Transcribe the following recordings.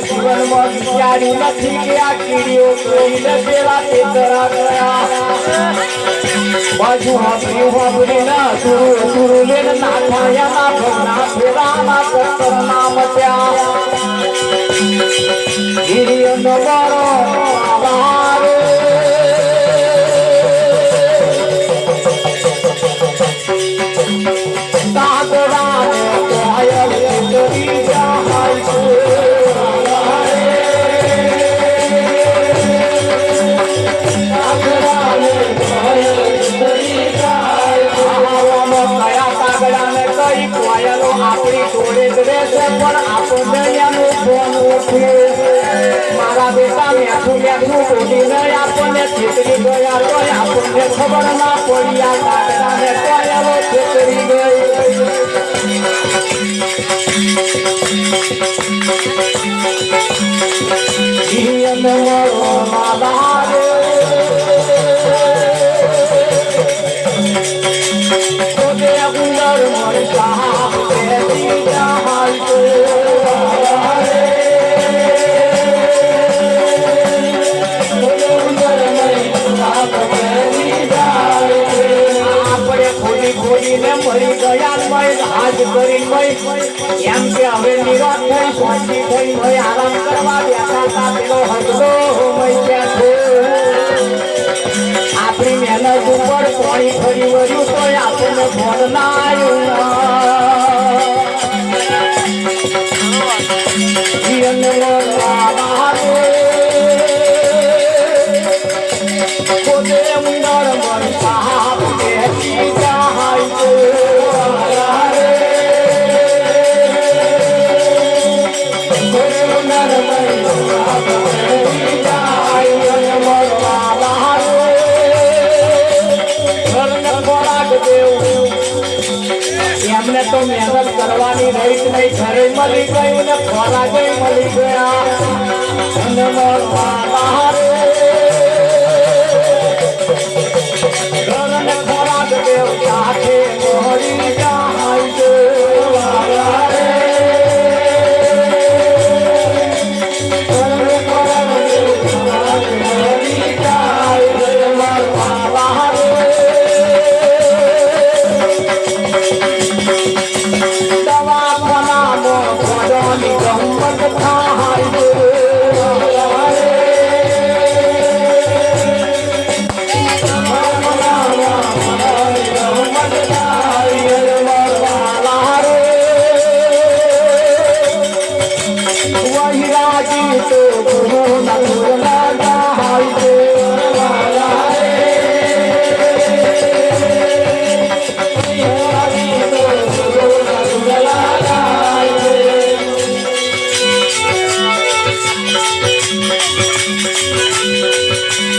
જીવનમાં વિચાર્યું નથી કે આ કીડીઓ કોઈને પેલા તે તરા ગયા બાજુ હાંભળી ના સુરુ લેન નાથાયા ના ભગના ફેરા ના કરતર નામ ત્યાં ગીરીઓ નવારો આવારે કાગડા કોયલ કરી જાય મારા બેટા મેઠું મેઠું બોલીને આપણને છેતરી ગયા તો આપણને ખબર ના પડી આ કાગડાને કોયલો છેતરી ગઈ જીવન મળો મારા રે તો ગુંદર મળતા મરી ગયા હાજ કરી એમ કે હવે નિરાશ થઈ શાંતિ થઈ આરામ કરવા બેઠા પેલો હસલો આપણી મહેનત ઉપર પાણી ફરી વળ્યું તો આપણને ફોન ના એમને તો મહેનત કરવાની રહીત નહીં ઘરે મળી ગયું ને ખોરાક મળી ગયા ખોરાક દેવ સાથે મળી જાય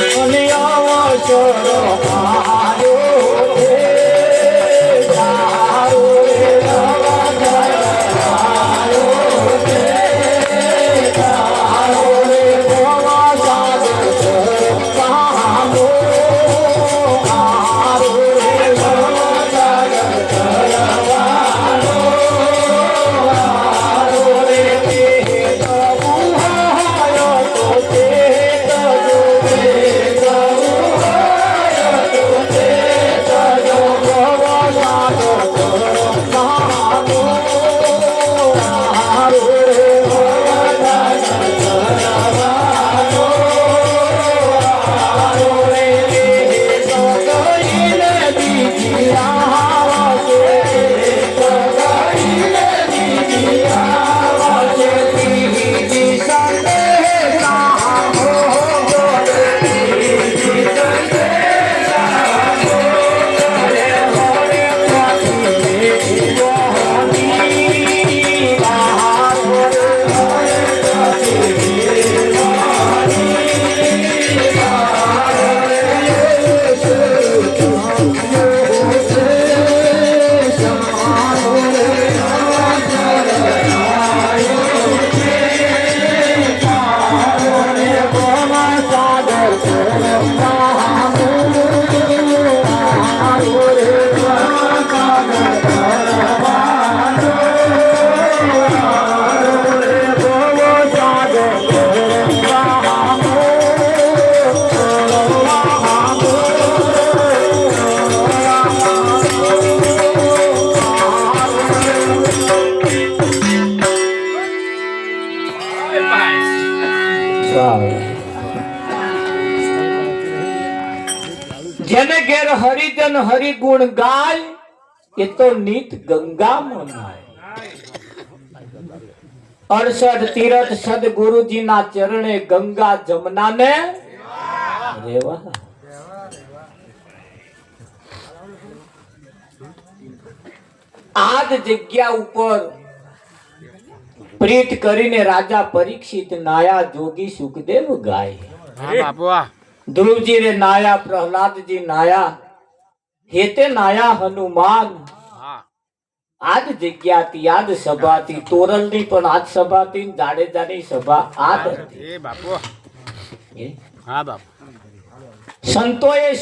અને અવસર આવ્યો છે તારો રે અવસર આવ્યો છે તારો રે ભવસાગર તરવાનો આરો રે ભવસાગર તરવાનો આરો રે તે પ્રભુ હોય તો તે તજો રે પ્રભુ હોય તો તે તજો ભવસાગર તરવાનો આરો રે ભવસાગર તરવાનો આરો રે તે સગઈને બીજી આવશે સગઈને બીજી આવશે ત્રીજી સંદેશા હો ત્રીજી સંદેશા હો રે હોરે પાછી મોહની આરો રે હોરે પાછી મોહની આરો રે જેને ઘેર હરિજન હરિગુણ ગાય એ તો નીત ગંગામાં નાય 68 તીરથ સદગુરુજીના ચરણે ગંગા જમનાને રેવા આ જ જગ્યા ઉપર પ્રીત કરીને રાજા પરીક્ષિત નાયા જોગી સુખદેવ ગાય ધ્રુવજી રે નાયા પ્રહલાદજી નાયા હેતે નાયા હનુમાન આજ જગ્યાથી આજ સભાથી તોરલની પણ આજ સભાથી જાડેજાની સભા આજ હતી સંતોએ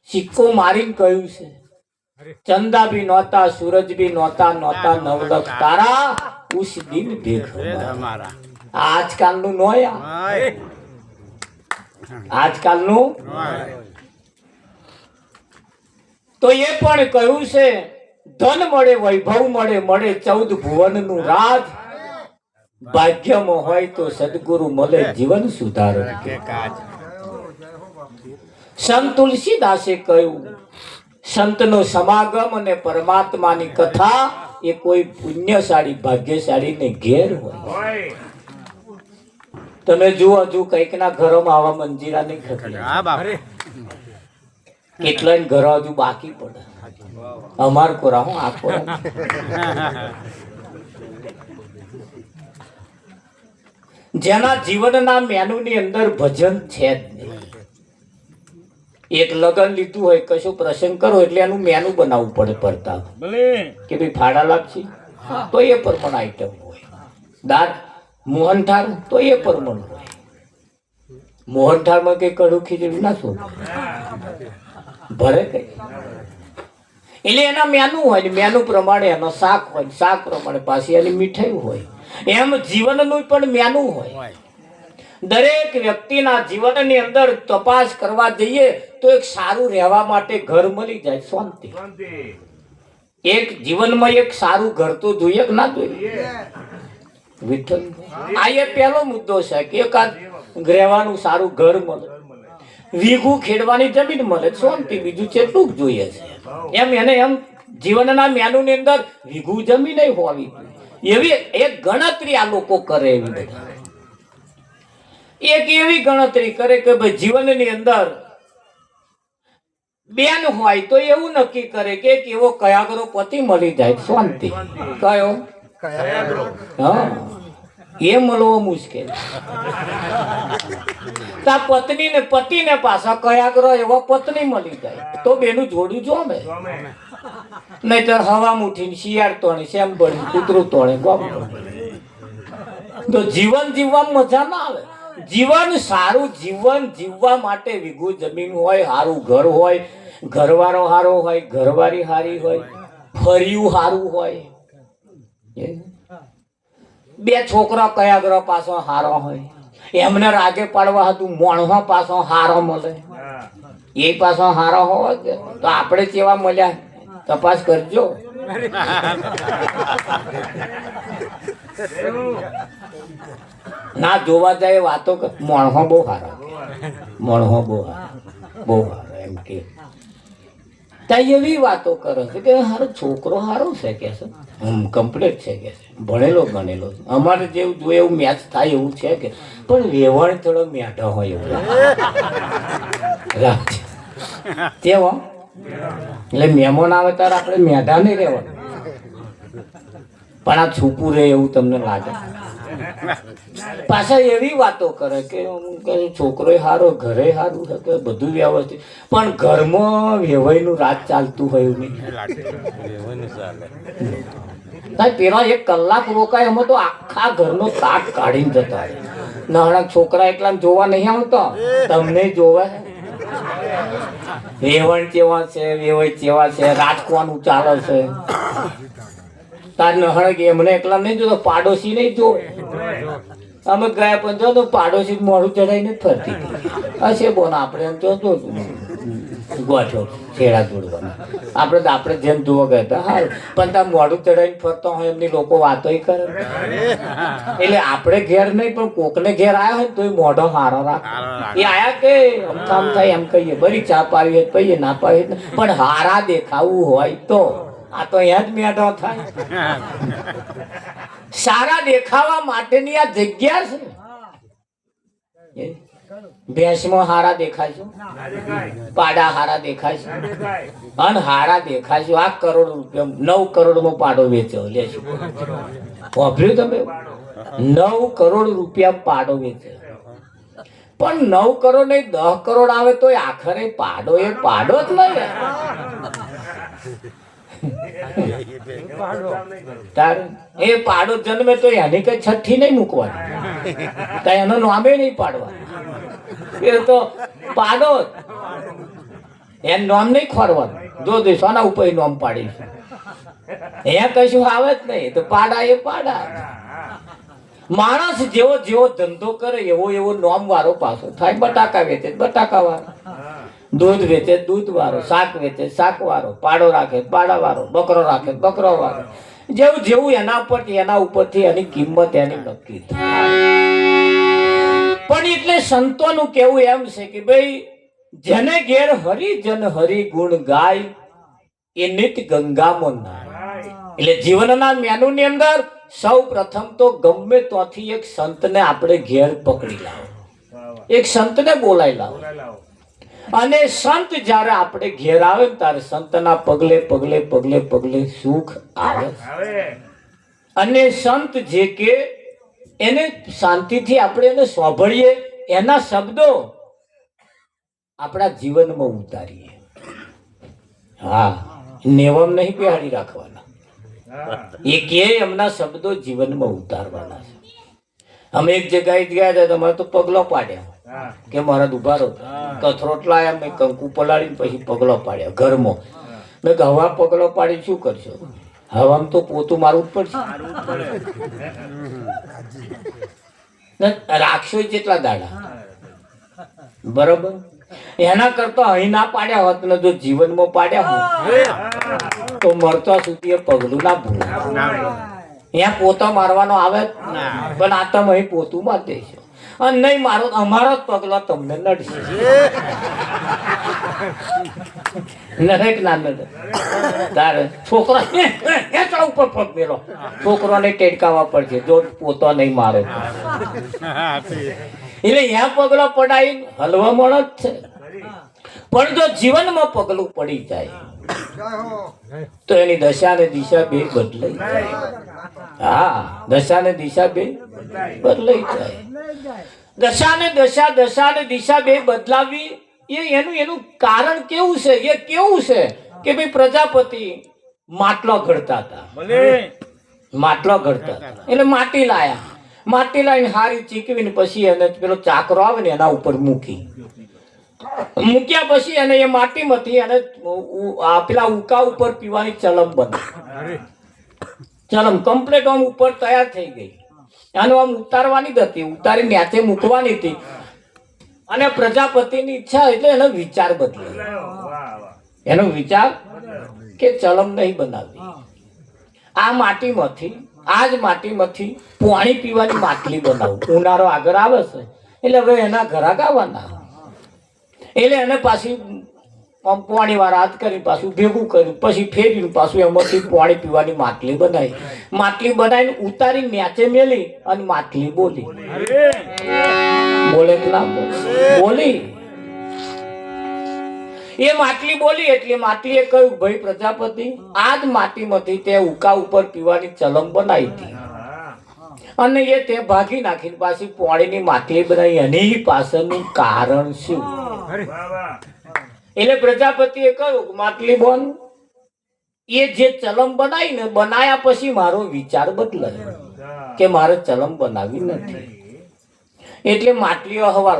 સિક્કો મારીને કહ્યું છે चंदा भी नौता सूरज भी नौता नौता नवलख तारा उस दिन देख हमारा आजकल नु नोया आजकल नु तो ये पण कहूं से धन मळे वैभव मळे मळे 14 भुवन नु राज भाग्य में होय तो सद्गुरु मले जीवन सुधारण के काज संत तुलसीदासे कहूं संतनो समागम અને પરમાત્માની કથા એ કોઈ પુણ્યશાળી ભાગ્યશાળી ને ઘેર હોય તમે જુઓ હજુ કઈક ના ઘરોમાં આવા મંજીરા નહીં ખતરે કેટલાય ઘરો હજુ બાકી પડે અમાર કોરા હું આ કોરા જેના જીવનના મેનુની અંદર ભજન છે જ નહીં એક લગન લીધું હોય કશું પ્રસંગ કરો એટલે એનું મેનુ બનાવવું પડે પડતા કે ભાઈ ફાડા લાગશે તો એ પ્રમાણે આઈટમ હોય દાળ મોહનથાળ તો એ પ્રમાણે હોય મોહનથાળમાં કઈ કડું ખીચડી ના શું ભરે કઈ એટલે એના મેનુ હોય ને મેનુ પ્રમાણે એનો શાક હોય શાક પ્રમાણે પાછી એની મીઠાઈ હોય એમ જીવનનું પણ મેનુ હોય દરેક વ્યક્તિના જીવનની અંદર તપાસ કરવા જઈએ તો એક સારું રહેવા માટે ઘર મળી જાય શાંતિ એક જીવનમાં એક સારું ઘર તો જોઈએ કે ના જોઈએ વિઠ્ઠલ આ એ પહેલો મુદ્દો છે કે એકાદ રહેવાનું સારું ઘર મળે વીઘું ખેડવાની જમીન મળે શાંતિ બીજું કેટલું જોઈએ છે એમ એને એમ જીવનના મેનુની અંદર વીઘું જમીન હોવી એવી એક ગણતરી આ લોકો કરે એવી બધા એક એવી ગણતરી કરે કે ભાઈ જીવનની અંદર બેન હોય તો એવું નક્કી કરે કે એવો કયાગરો પતિ મળી જાય શાંતિ કયો હા એ મળવો મુશ્કેલ. તા પત્ની ને પતિને પાછા કયા ગ્રહ એવા પત્ની મળી જાય તો બેનું જોડું જોમે. નહીતર હવા મુઠીને શિયાળ તોણે શેમ બળી કૂતરું તોણે ગોમ. તો જીવન જીવવામાં મજા ના આવે. જીવન સારું જીવન જીવવા માટે વીઘું જમીન હોય, સારું ઘર હોય, ઘરવાળો સારો હોય, ઘરવાળી સારી હોય, ફર્યું સારું હોય, બે છોકરા કયા ગ્રહ પાછો હારો હોય, એમને રાગે પાડવા હતું મોણવા પાછો હારો મળે, એ પાછો હારો હોય તો આપણે કેવા મળ્યા તપાસ કરજો. ના જોવા જાય વાતો મોણહો બહુ સારા, મોણહો બહુ સારા, બહુ સારા એમ કે એવી વાતો કરે છે કે હારો છોકરો સારો છે કે છે, કમ્પ્લીટ છે કે છે, ભણેલો ગણેલો. અમારે જેવું જોઈએ એવું મેચ થાય એવું છે કે, પણ વેવણ થોડો મેઢો હોય એવું તેવો. એટલે મહેમાન આવે ત્યારે આપણે મેઢા નહીં રહેવાનું, પણ આ છૂપું રહે એવું તમને લાગે. પાછા એવી વાતો કરે કે છોકરો સારો, ઘરે સારું છે કે બધું વ્યવસ્થિત, પણ ઘરમાં વેવાઈનું રાત ચાલતું હોય નહીં. પેલા 1 કલાક રોકાય એમાં તો આખા ઘરનો તાટ કાઢીને જતા હોય. નાના છોકરા એકલા જોવા નહીં આવતા, તમને જોવે વેવણ કેવા છે, વેવાઈ કેવા છે, રાજકોનું ચાલે છે. તાર નહણ એમને એકલા નહીં જોતો, પાડોશી નહીં જોવે. અમે ગયા પણ જો તો પાડોશી મોડું ચડાવીને જ ફરતી હશે બોન. આપણે એમ તો ગોઠો છેડા જોડવાના આપણે જેમ જોવા ગયા હતા હાલ, પણ ત્યાં મોડું ચડાવીને ફરતો હોય એમની લોકો વાતો કરે. એટલે આપણે ઘેર નહીં પણ કોકને ઘેર આવ્યા હોય તો મોઢો હારો રાખ. એ આયા કે અમથામ થાય એમ કહીએ, બરી ચા પાવી પહીએ, ના પાવીએ, પણ હારા દેખાવું હોય તો આ તો અહીંયા જ મેઢો થાય. સારા દેખાવા માટેની આ જગ્યા છે. ભેંસમાં હારા દેખાશો, પાડા હારા દેખાશો, અને હારા દેખાશો. 8 કરોડ રૂપિયા 9 કરોડમાં પાડો વેચ્યો લેશો. વાપર્યું તમે? 9 કરોડ રૂપિયા પાડો વેચ્યો. પણ 9 કરોડ નહીં 10 કરોડ આવે તો આખરે પાડો એ પાડો જ નહીં. એ પાડો જન્મે તો એની કઈ છઠ્ઠી નહીં મૂકવાની, કઈ એનો નામે નહીં પાડવાનું. એ તો પાડો એનું નામ નહીં ખોરવાનું. જો દેશોના ઉપર નામ પાડીશું એ કશું આવે જ નહીં. તો પાડા એ પાડા. માણસ જેવો જેવો ધંધો કરે એવો એવો નામ વાળો પાછો થાય. બટાકા વેચે બટાકા વાળો, દૂધ વેચે દૂધ વાળો, શાક વેચે શાક વાળો, પાડો રાખે પાડા વાળો, બકરો રાખે બકરો વાળો. જેવું જેવું એના ઉપરથી એની કિંમત એની નક્કી થાય. પણ એટલે સંતોનું કેવું એમ છે કે ભાઈ જેને ઘેર હરિજન હરિ ગુણ ગાય એ નિત ગંગામાં નાય. એટલે જીવનના મેનુની અંદર સૌ પ્રથમ તો ગમે ત્યાંથી એક સંતને આપણે ઘેર પકડી લાવો, એક સંતને બોલાવી લાવો. અને સંત જ્યારે આપણે ઘેર આવે ને ત્યારે સંતના પગલે પગલે પગલે પગલે સુખ આવે. અને સંત જે કે એને શાંતિથી આપણે એને સાંભળીએ, એના શબ્દો આપણા જીવનમાં ઉતારીએ. હા, નેવમ નહીં બેહાડી રાખવાના, એ કે એમના શબ્દો જીવનમાં ઉતારવાના છે. અમે એક જગ્યાએ ગયા હતા, તમારે તો પગલો પાડ્યા કે મારા ઉભારો કથરોટ લાયા, મેં કંકુ પલાળીને પછી પગલો પાડ્યા ઘરમાં. મેં હવા પગલો પાડી શું કરશો? હવામાં તો પોતું મારવું જ પડશે. રાખશો જેટલા દાડા બરોબર. એના કરતા અહીં ના પાડ્યા હોત ને જો જીવનમાં પાડ્યા હોત તો મરતા સુધી એ પગલું ના ભૂલાય. અહીંયા પોતા મારવાનો આવે પણ આ તમે અહીં પોતું માર દેશો અને નહીં મારો અમારો જ પગલો તમને નડશે. નરેક ના નડે. તારે છોકરા ઉપર પગ મેલો, છોકરાને ટેડકાવા પડશે જો પોતો નહીં મારે. એટલે અહીંયા પગલો પડાવી હલવા મળે જ છે. પણ જો જીવનમાં પગલું પડી જાય તો એની દશા ને દિશા બે બદલાઈ જાય. હા, દશા ને દિશા બે બદલાઈ જાય. દશા ને દિશા બે બદલાવી એનું કારણ કેવું છે? એ કેવું છે કે ભાઈ પ્રજાપતિ માટલો ઘડતા હતા. એટલે માટી લાવીને હારી ચીકવીને પછી એને પેલો ચાકરો આવે ને એના ઉપર મૂક્યા પછી એને એ માટીમાંથી એને પેલા ઉકા ઉપર પીવાની ચલમ બની. ચલમ કમ્પ્લીટ આમ ઉપર તૈયાર થઈ ગઈ. આનું આમ ઉતારવાની જ હતી, ઉતારી ન્યાચે મૂકવાની હતી. અને પ્રજાપતિની ઈચ્છા એટલે એનો વિચાર બદલાયો. એનો વિચાર કે ચલમ નહીં બનાવી, આ જ માટીમાંથી પાણી પીવાની માટલી બનાવું. ઉનાળો આગળ આવે છે એટલે હવે એના ઘરાક આવવાના, એટલે એને પાછી પાણી વાળા હાથ કરી પાછું ભેગું કર્યું, પછી ફેર્યું, પાછું એમાંથી પાણી પીવાની માટલી બનાવીને ઉતારી ન્યાચે મેલી અને માટલી બોલી. બોલે કે ના બોલી? એ માટલી બોલી એટલે માટલીએ કહ્યું, ભાઈ પ્રજાપતિ, આ જ માટીમાંથી તે ઉકા ઉપર પીવાની ચલમ બનાવી હતી અને એ તે ભાગી નાખીને પાછી પાણીની માટલી બનાવી. એની પાછળનું કારણ શું? એટલે પ્રજાપતિએ કહ્યું, માટલી બોન, એ જે ચલમ બનાયા પછી મારો વિચાર બદલાયો કે મારે ચલમ બનાવી નથી. એટલે માટલીઓ હસવા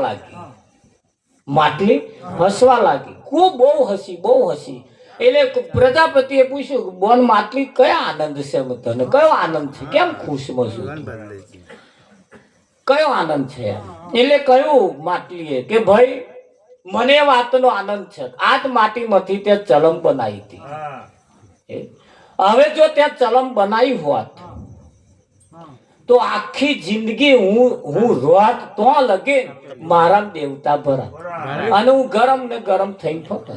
લાગી. ખૂબ બહુ હસી. એટલે પ્રજાપતિએ પૂછ્યું, બોન માટલી, કયા આનંદ છે તને? કયો આનંદ છે? કેમ ખુશમાં છું? કયો આનંદ છે? એટલે કહ્યું માટલીએ કે ભાઈ, મને વાતનો આનંદ છે. આ જ માટીમાંથી તે ચલમ બનાવી હતી. હવે જો તે ચલમ બનાવી હોત તો આખી જિંદગી હું રોત તો લગે મારા દેવતા ભરા અને હું ગરમ ને ગરમ થઈને ફરતો.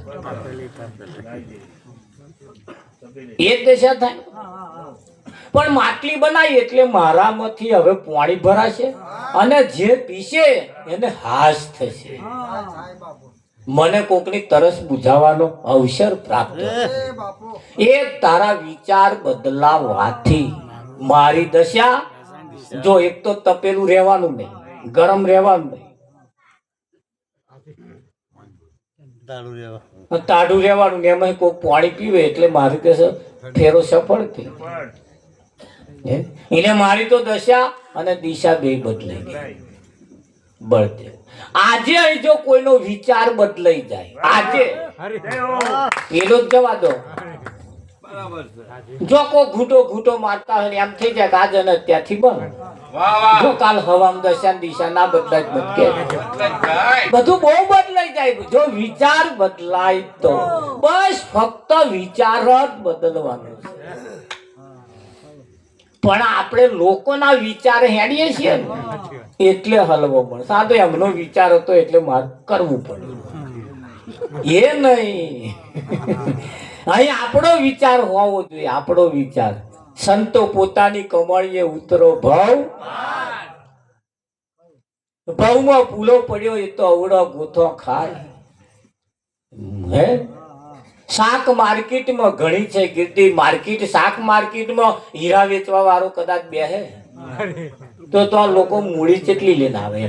એ દશા થાય. પણ માટલી બનાવી એટલે મારામાંથી હવે પાણી ભરાશે અને જે પીશે એને હાશ થશે. મને કોકની તરસ બુઝાવવાનો અવસર પ્રાપ્ત. એ તારા વિચાર બદલાવાથી મારી દશા, જો એક તો તપેલું રહેવાનું નહીં, ગરમ રહેવાનું નહીં, તાડું રહેવાનું ને એમાં કોઈ પાણી પીવે એટલે મારી દશા ફેરો સફળ થઈ. એને મારી તો દશા અને દિશા બે બદલાઈ ગઈ. બળદેવ, આજે અહીં જો કોઈનો વિચાર બદલાઈ જાય, આજે પેલો જ જવા દો, જો કોઈ ઘૂંટો મારતા હોય એમ થઈ જાય કે આજે ને ત્યાંથી બંધ. જો કાલ હવામાં દશા દિશા ના બદલાય, બધું બહુ બદલાઈ જાય. જો વિચાર બદલાય તો બસ ફક્ત વિચાર જ બદલવાનો છે. પણ આપણે લોકોના વિચાર હેડીએ છીએ ને એટલે હલવો મળે. સાદો એમનો વિચાર હતો એટલે મારે કરવું પડે એ નહીં. અહીં આપણો વિચાર હોવો જોઈએ. આપણો વિચાર, સંતો પોતાની કમાણીએ ઉતરો ભવમાં પૂલો પડ્યો એ તો અવડો ગોથો ખાય. હે, શાક માર્કેટમાં ઘણી છે કીર્તિ. શાક માર્કેટમાં હીરા વેચવા વાળો કદાચ બેહે તો લોકો મૂડી કેટલી લઈને આવે?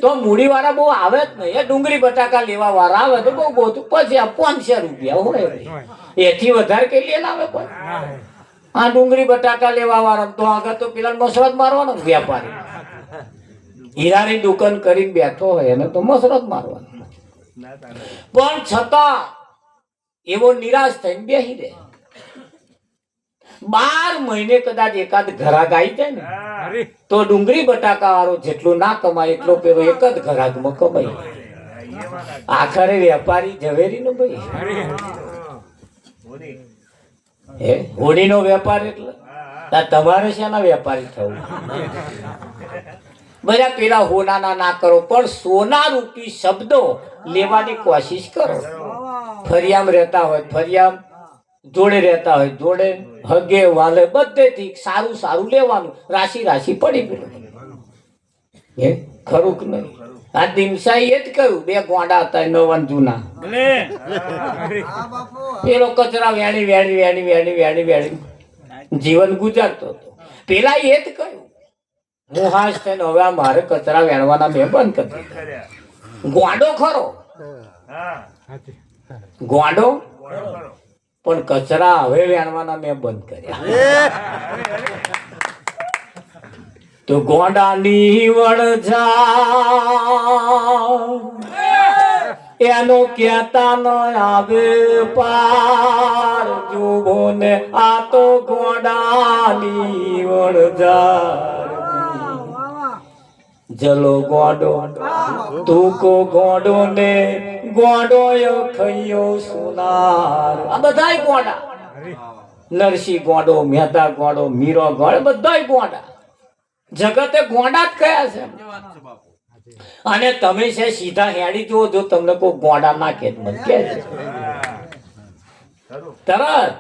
તો મૂડી વાળા બહુ આવે જ નહીં. એ ડુંગળી બટાકા લેવા વાળા આવે તો બહુ પછી 500 રૂપિયા હોય, એથી વધારે કઈ લઈને આવે કોઈ? આ ડુંગળી બટાકા લેવા વાળા તો આગળ તો પેલા મસરત મારવાનો વેપારી. હીરાની દુકાન કરીને બેઠો હોય એને તો મસરત મારવાનો. પણ છતાં એવો નિરાશ થઈને બેસી રહે. 12 મહિને કદાચ એકાદ ઘરાક આવી જાય ને તો ડુંગળી બટાકા વાળો જેટલું ના કમાય એટલો પેલો એક જ ઘરાકમાં કમાય. આખરે વેપારી ઝવેરી નો ભાઈ, હોડીનો વેપાર. એટલે તમારે શેના વેપારી થવું? બધા પેલા હોનાના ના કરો, પણ સોના રૂપી શબ્દો લેવાની કોશિશ કરો. ફરિયામ રહેતા હોય ફરિયામ, જોડે રહેતા હોય જોડે, હગે વાલે બધેથી સારું લેવાનું. રાશિ પડી પેલું ખરું કે નહીં? આ દિનસાઈ એ જ કહ્યું, બે ગોંડા હતા નવાન જૂના, પેલો કચરા વેણી વેણી વેણી વેણી વેણી વેણી જીવન ગુજારતો હતો. પેલા એ જ કહ્યું, હું હાશ થઈને હવે આ મારે કચરા વેણવાના મેં બંધ કરી દીધા. ગોંડો ખરો, ગોંડો, પણ કચરા હવે વેણવાના મેં બંધ કર્યા. તો ગોંડાની વણઝાર એનો કહેતા ન આવે પાર, જુઓ ને આ તો ગોંડાની વણઝાર. જલો ગોંડો તું કો ગોંડો ને ગોંડો ખૈયો સોનાર. આ બધાય ગોંડા, નરસિંહ ગોંડો, મહેતા ગોંડો, મીરો ગોંડો, બધાય ગોંડા. જગતે ગોંડા જ કયા છે. અને તમે છે સીધા હેડી જુઓ, જો તમને કોઈ ગોંડા નાખે મને કે તરત.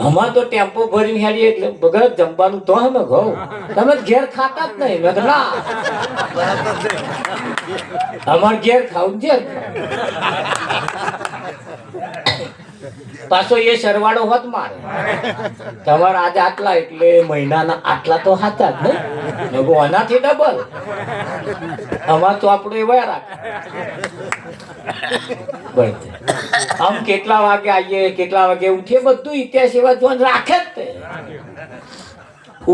અમાર તો ટેમ્પો ભરીને હેડીએ એટલે બગડ જમવાનું તો અમે ઘઉં, તમે ઘેર ખાતા જ નહીં. મેં ના, અમાર ઘેર ખાવું છે. પાછો એ સરવાળો હોત મારે, તમારા આજે આટલા એટલે મહિનાના આટલા તો હાથા જ નહીં, આનાથી ડબલ. અમાર તો આપણું એવા રાખ. આમ કેટલા વાગે આવીએ, કેટલા વાગે ઉઠીએ, બધું ઇતિહાસ એવા જોવાનું રાખે જ તે.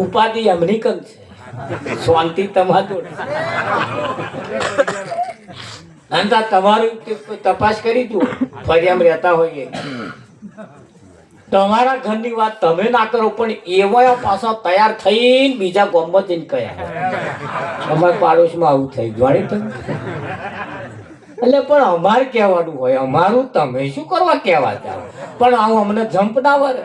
ઉપાધિ એમની કમ છે, શાંતિ તમારું. અને તમારું તપાસ કરી જુઓ, ફરી એમ રહેતા હોઈએ. તમારા ઘરની વાત તમે ના કરો, પણ એવા પાછા તૈયાર થઈને બીજા ગામમાં જઈને કયા અમારા પાડોશમાં આવું થઈ જાણી તમે. એટલે પણ અમારે કહેવાનું હોય, અમારું તમે શું કરવા કહેવા જાવ, પણ આવું અમને જમ્પ ના વરે.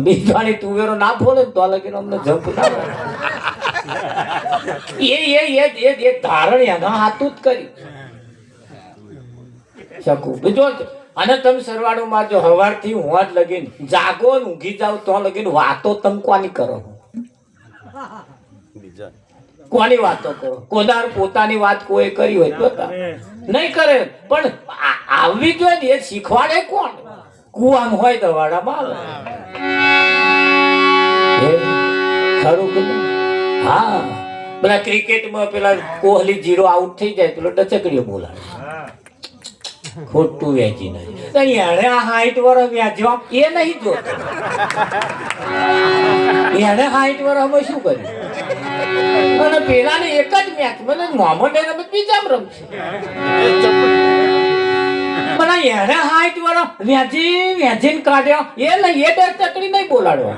બીજાની તુવેરો ના ફોડે તો લગીને અમને જમ્પ ના વરે. એ ધારણ એના હાથું જ કરી શકું. બીજો અને તમે સરવાળો મારજો, હવારથી હું જ લગીને જાગો ને ઊંઘી જાવ તો લગીને વાતો તમે કોની કરો, કોની વાતો કરો? કોદાર પોતાની વાત કોઈ કરી હોય તો નહીં કરે, પણ આવવી જોઈએ ને એ શીખવાડે કોણ? કુવામ હોય તો વાડામાં આવે. ખરું કે હા, પેલા ક્રિકેટમાં પેલા કોહલી 0 આઉટ થઈ જાય પેલો ડચકડીઓ બોલાવે, ખોટું વેચી નહીં. એને આ 60 વર્ષ વેચવા એ નહીં જોતો. એને 60 વર્ષમાં શું કર્યું? અને પેલા ને એક જ મેચ મને મોહમ્મદ એને બીજા રમશે. પણ એને 60 વર્ષ વેચીને કાઢ્યા એ નહીં, એ ડચકડી નહીં બોલાડવા.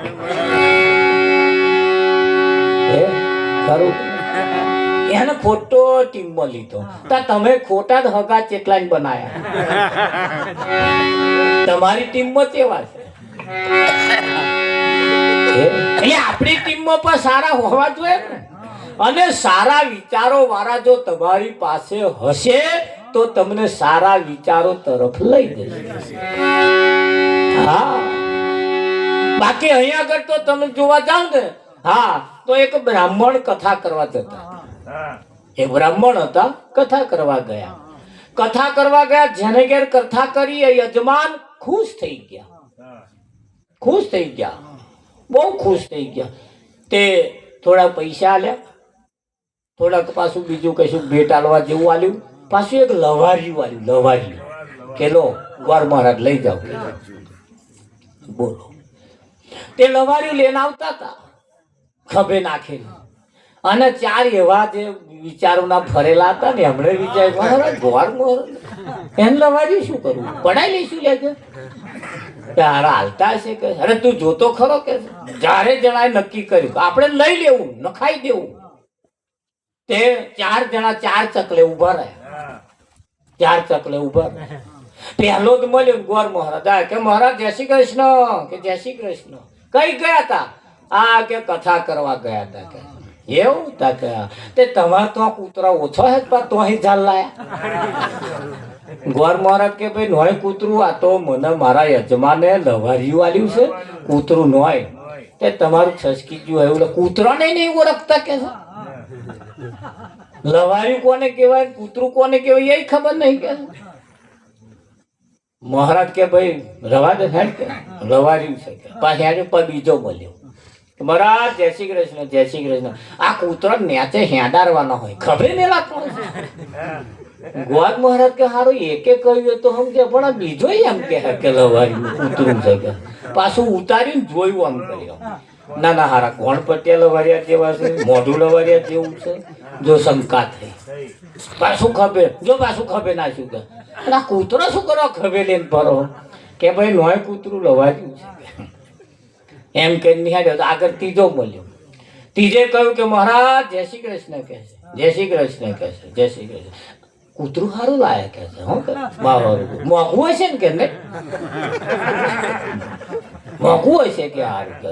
ખરું એને ખોટો ટીમમાં લીધો. તમે ખોટા જ હગા ચેટલા બનાયા, તમારી ટીમમાં કેવા છે? એટલે આપણી ટીમમાં પણ સારા હોવા જોઈએ, અને સારા વિચારો વાળા જો તમારી પાસે હશે તો તમને સારા વિચારો તરફ લઈ જશે. હા, બાકી અહીંયા આગળ તો તમે જોવા જાવ ને, હા, તો એક બ્રાહ્મણ કથા કરવા જતા. એ બ્રાહ્મણ હતા, કથા કરવા ગયા. કથા કરવા ગયા, જેને ઘેર કથા કરી એ યજમાન ખુશ થઈ ગયા, ખુશ થઈ ગયા, બહુ ખુશ થઈ ગયા. તે થોડા પૈસા આલ્યા, થોડાક પાછું બીજું કશું ભેટ આલવા જેવું આલ્યું, પાછું એક લવારિયું આલ્યું. લવારિયું કે લો ગોર મહારાજ લઈ જાઓ. બોલો, તે લવારિયું લઈને આવતા હતા ખભે નાખેલું, અને 4 એવા જે વિચારોના ફરેલા હતા ને એમણે વિચાર ગોર મહારાજ એને લવારિયું શું કરવું, પડાઈ લઈશું લે છે. તારા હાલતા હશે કે અરે તું જોતો ખરો કે જ્યારે જણાએ નક્કી કર્યું આપણે લઈ લેવું, નખાઈ દેવું. તે 4 જણા 4 ચકલે ઉભા રહ્યા, 4 ચકલે ઉભા રહ્યા. પહેલો જ મળ્યો ગોર મહારાજ કે મહારાજ જય શ્રી કૃષ્ણ, કે જય શ્રી કૃષ્ણ. કઈ ગયા હતા? આ કે કથા કરવા ગયા હતા. કે એવું તા કે તે તમારે તો કૂતરા ઓછો હે તો અહીં જાલ લાયા. ગોર મહારાજ કે ભાઈ નોય કૂતરું, આ તો મને મારા યજમાને લવારિયું આલ્યું છે, કૂતરું નોય. તે તમારું છસકી ગયું એવું કૂતરાને નહીં ઓળખતા કે છે. લવાર્યું કોને કહેવાય, કૂતરું કોને કહેવાય એ ખબર નહીં કે મહારાજ કે ભાઈ રવા દે હેડ કે લવાર્યું છે કે પાછી હેડ પર બીજો મળ્યો મહારાજ જય શ્રી કૃષ્ણ જય શ્રી કૃષ્ણ. આ કૂતરો નેચે હેડારવાનો હોય ખબર નહીં લાગતો. ગોવાદ મહારાજ કે હારું એકે કહ્યું તો સમજે પણ આ બીજો એમ કે લવાર્યું કૂતરું છે કે પાછું ઉતાર્યું જોયું આમ કર્યું. ના ના હારા કોણ પટેલ લવારિયા જેવા છે, મોઢું લવારિયા જેવું છે. જો શંકા થઈ પાછું ખભે જો પાછું ખભે નાખ્યું કે આ કૂતરો શું કરો ખભે લઈને ફરો કે ભાઈ નોય કૂતરું લવાર્યું છે એમ કે નિહાળ્યો તો આગળ ત્રીજો મળ્યો. ત્રીજે કહ્યું કે મહારાજ જય શ્રી કૃષ્ણ કહે છે, જય શ્રી કૃષ્ણ કહે છે, જય શ્રી કૃષ્ણ. કૂતરું સારું લાયા કે છે હું મોંઘું હશે ને કે નહીં મોંઘું હશે કે સારું કે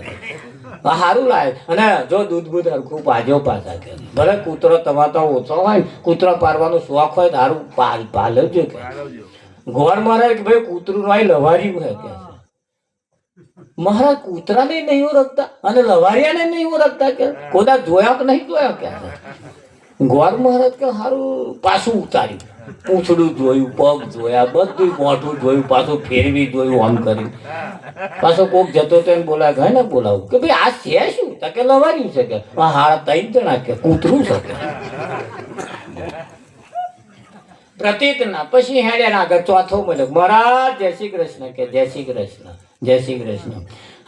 સારું લાગે અને જો દૂધ બૂધ હરખું પાજો પાછા કે ભલે કૂતરો તમારે તો ઓછો હોય કૂતરો પારવાનો શોખ હોય તો સારું પાલવજો કે ગોળ મહારાજ કે ભાઈ કૂતરું નો લવાર્યું હે કે મહારાજ કૂતરાને નહીં ઓળખતા અને લવારિયાને નહીં ઓળખતા કે કોદા જોયા કે નહીં જોયા કે ગોળ મહારાજ કે સારું પાછું ઉતાર્યું પૂંછડું જોયું પગ જોયા બધું મોઢું જોયું પાછું ફેરવી જોયું આમ કર્યું પાછો કોક જતો તો એમ બોલાવે હે ને બોલાવું કે ભાઈ આ છે શું કે લવાર્યું છે કે હાડા 3 જણા કે કૂતરું છે કે પ્રતિક ના પછી હેડ્યા આગળ ચોથો મળ્યો મહારાજ જય શ્રી કૃષ્ણ કે જય શ્રી કૃષ્ણ જય શ્રી કૃષ્ણ.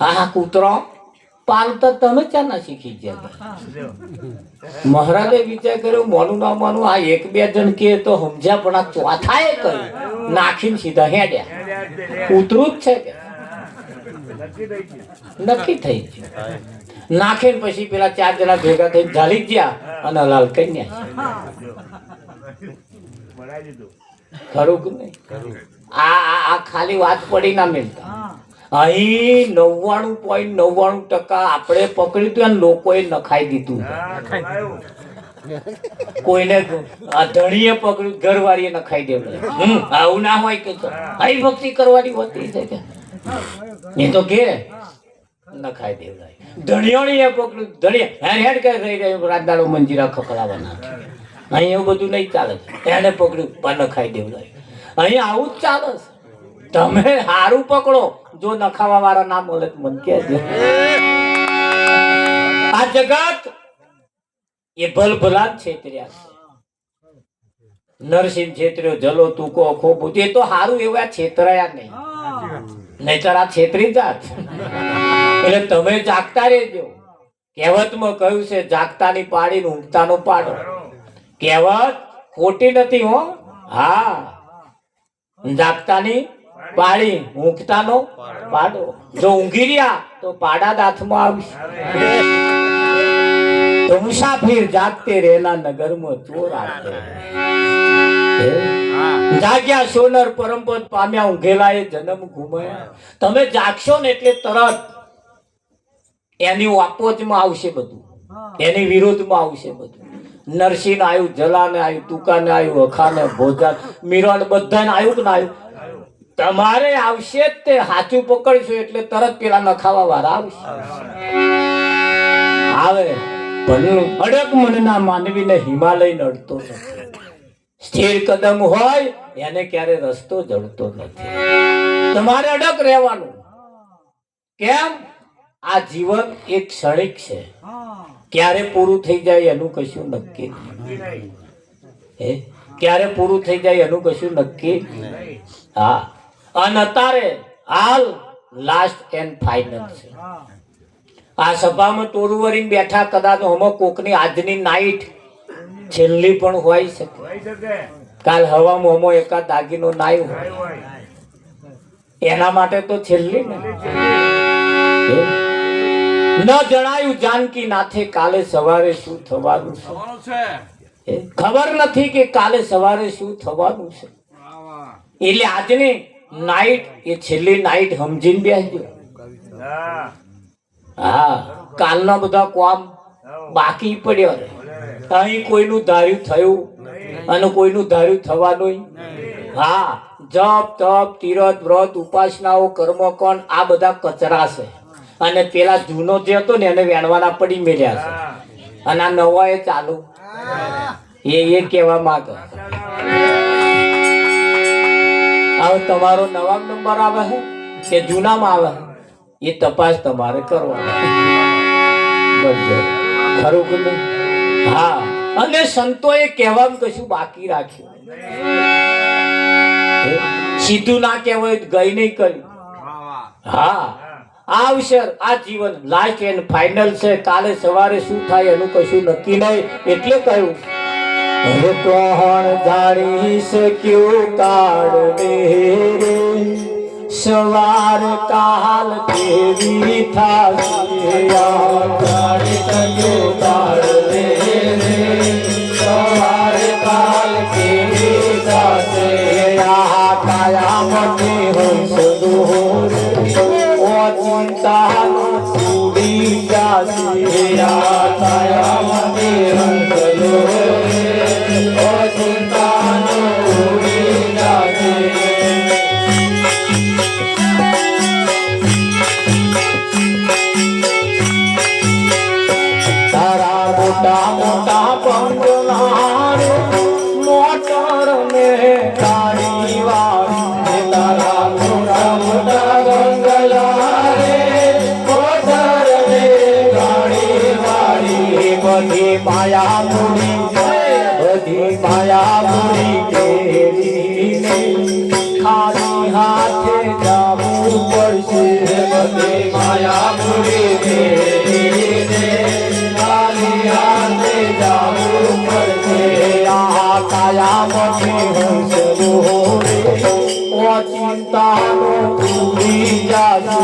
હા કૂતરો પાલતા તમે ચાના શીખી ગયા. મહારાજે વિચાર કર્યો મોનું ના માનું આ 1-2 જણ કે તો સમજ્યા પણ આ ચોથાએ કહ્યું નાખીને સીધા હેડ્યા કૂતરું જ છે કે નક્કી થઈ ગયું. નાખીને પછી પેલા 4 જણા ભેગા થઈને ઝાલી ગયા અને હલાલ કન્યા ખરું કે નહીં. આ ખાલી વાત પડી ના મિલતા અહીં 99.99% આપણે પકડ્યું હતું અને લોકોએ નખાઈ દીધું. કોઈને ધણીએ પકડ્યું ઘરવાળીએ નખાઈ દેવું. આવું ના હોય કે આવી ભક્તિ કરવાની હોતી છે કે એ તો કે નખાઈ દેવડાય. ધણીઓણીએ પકડ્યું ધણીએ હેડ કે રહી રહ્યું રાતદાડો મંજીરા ખકડાવવાના. અહીં એવું બધું નહીં ચાલે છે. એને પકડ્યું નખાઈ દેવડાય. અહીં આવું જ ચાલે છે. તમે હારું પકડો જો નખાવા વાળા ના મળે મને કહેજો. આ જગત એ ભલભલા જ છેતર્યા છે. નરસિંહ છેતર્યો જલો તુકો ખોબુ એ તો હારું એવું આ છેતરાયા નહીં નહીતર આ છેતરી જાત. એટલે તમે જાગતા રહેજો. કહેવતમાં કહ્યું છે જાગતાની પાડી ને ઊંઘતાનો પાડો. કહેવત ખોટી નથી હો. હા જાગતાની પાડી ઊંઘતાનો પાડો. જો ઊંઘી રહ્યા તો પાડા દાંતમાં આવશે. તો મુસાફિર જાગતે રહેલા નગરમાં ચોર આતે. જાગ્યા સોનર પરમપદ પામ્યા ઊંઘેલા એ જન્મ ઘુમાયા. તમે જાગશો ને એટલે તરત એની વાપોચમાં આવશે બધું, એની વિરોધમાં આવશે બધું. નરસિંહ આવ્યું, જલાને આવ્યું, તુકાને આવ્યું, અખાને, ભોજા, મીરાને બધાને આવ્યું કે ના આવ્યું. તમારે આવશે જ તે સાચું પકડશો એટલે તરત પેલા નખાવા વાળા આવશે. આવે પણ અડગ મનના માનવીને હિમાલય નડતો નથી. સ્થિર કદમ હોય એને ક્યારે રસ્તો જડતો નથી. તમારે અડગ રહેવાનું. કેમ? આ જીવન એક ક્ષણિક છે. ક્યારે પૂરું થઈ જાય એનું કશું નક્કી નહીં. ક્યારે પૂરું થઈ જાય એનું કશું નક્કી. હા અને અત્યારે હાલ લાસ્ટ એન્ડ ફાઇનલ છે. આ સભામાં ટોરું વરીને બેઠા કદાચ હમણાં કોકની આજની નાઈટ છેલ્લી પણ હોય શકે. કાલ હવામાં હમો એકાદ દાગીનો નાય હોય એના માટે તો છેલ્લી ને. ન જણાયું જાનકી નાથે કાલે સવારે શું થવાનું છે. ખબર નથી કે કાલે સવારે શું થવાનું છે. એટલે આજની નાઈટ એ છેલ્લી નાઈટ સમજીને બેસજો. હા કાલના બધા કામ બાકી પડ્યો. અહીં કોઈનું ધાર્યું થયું અને કોઈનું ધાર્યું થવાનું. હા જપ તપ તીરથ વ્રત ઉપાસનાઓ કર્મકોણ આ બધા કચરા છે. અને પેલા જૂનો જે હતો ને એને વેણવાના પડી મેળ્યા છે અને આ નવા એ ચાલુ. એ કહેવા માંગે. હવે તમારો નવા નંબર આવે છે કે જૂનામાં આવે એ તપાસ તમારે કરવાની. ખરું કે નહીં? હા. અને સંતોએ કહેવામાં કશું બાકી રાખ્યું, સીધું ના કહેવાય, ગઈ નહીં કર્યું. હા, આવશે આ જીવન લાસ્ટ એન્ડ ફાઇનલ છે. કાલે સવારે શું થાય એનું કશું નક્કી નહીં. એટલે કહ્યું હવે કોણ જાણી શક્યું કાળને રે, સવાર કાલ કેવી થાશે. જાણી શક્યું કાળને રે, સવાર કાલ કેવી થાશે. આ કાયામતી હંસનો ચિંતાનો છૂડી જાશે. આ કાયામતી હંસનો ચિંતાનો છૂડી જાશે. તારા મોટા મોટા બંગલા મોટર ને ગાડી વાળી, તારા મોટા મોટા બંગલા મોટર ને ગાડી વાળી, બધી માયા મૂડી, બધી માયા મૂડી કેરીને ખાલી હાથે જાવું પડશે. બધી માયા મૂડી કેરીને ખાલી હાથે જાવું પડશે. આ કાયામતી હંસનો રે ઓ ચિંતાનો ભૂલી જાશે.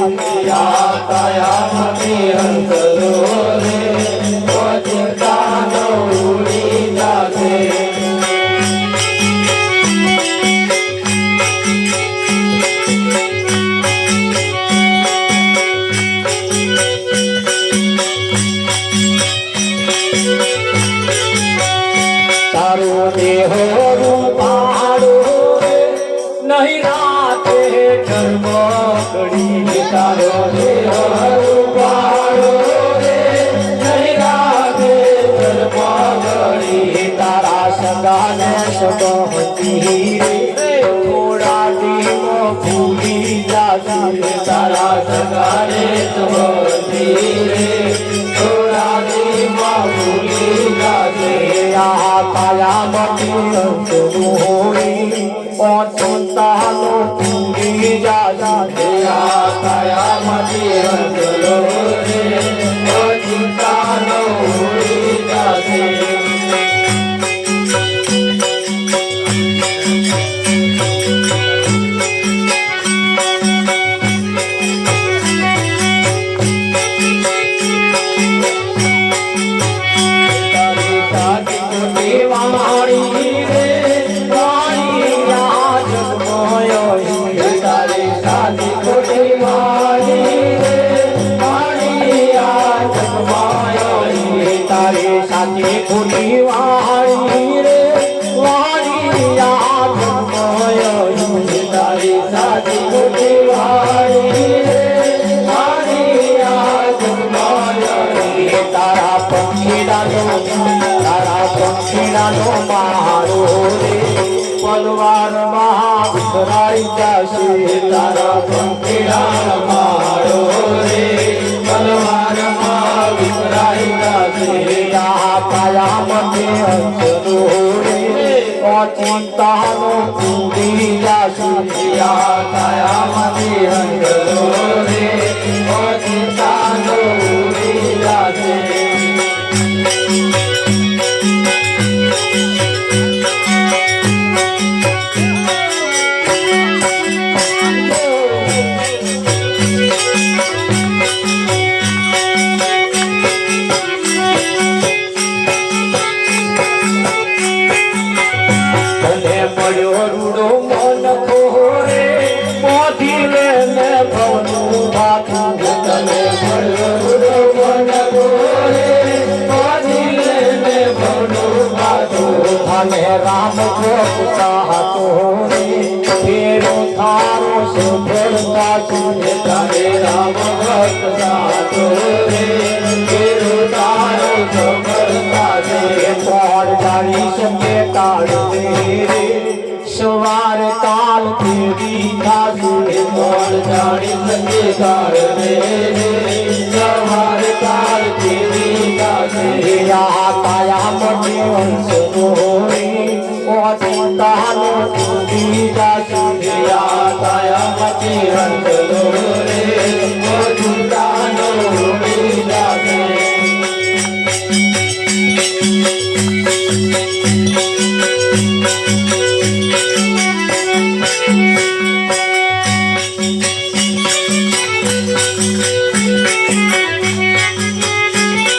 આ કાયામતી હંસનો રે ઓ ચિંતાનો ભૂલી જાશે. તારો દેહ રૂપાળો નહીં રાતે ઝરમકડી. તારો દેહ રૂપાળો નહીં રાતે ઝરમકડી. તારા સગાને સબહતી થોડા દીવો ભૂલી જાશે. તારા સગાને સબહતી થોડા દીવો ભૂલી જાશે. આ કાયામતી હંસનો હોળી ઓ ચિંતાનો ભૂલી જાશે. આ કાયામતી હંસનો હોળી ઓ ચિંતાનો ભૂલી જાશે. પલવારમાં વિખરાઈ જશે. તારા પંખીડા મારો રે પલવારમાં વિખરાઈ જશે. આ કાયામતી હંસનો રે ઓ ચિંતાનો ભૂલી જાશે. આ કાયામતી હંસનો રે ઓ ચિંતાનો ભૂલી જાશે. રામ ચાહતો ફેરો થારો સફળતા છે. તારે રામ ભક્ત ચાહતો ફેરો તારો સફળતા છે. કોણ જાણે જાણી શકે કાળ રે સવાર કાલ કેવી થાશે કોણ જાણી શકે કાળ રે સવાર કાલ કેવી થાશે આ કાયામાં જીવન સરોરી ઓ ચિંતાનો તૂટી જાશે આ કાયામાં જીવન સરોરી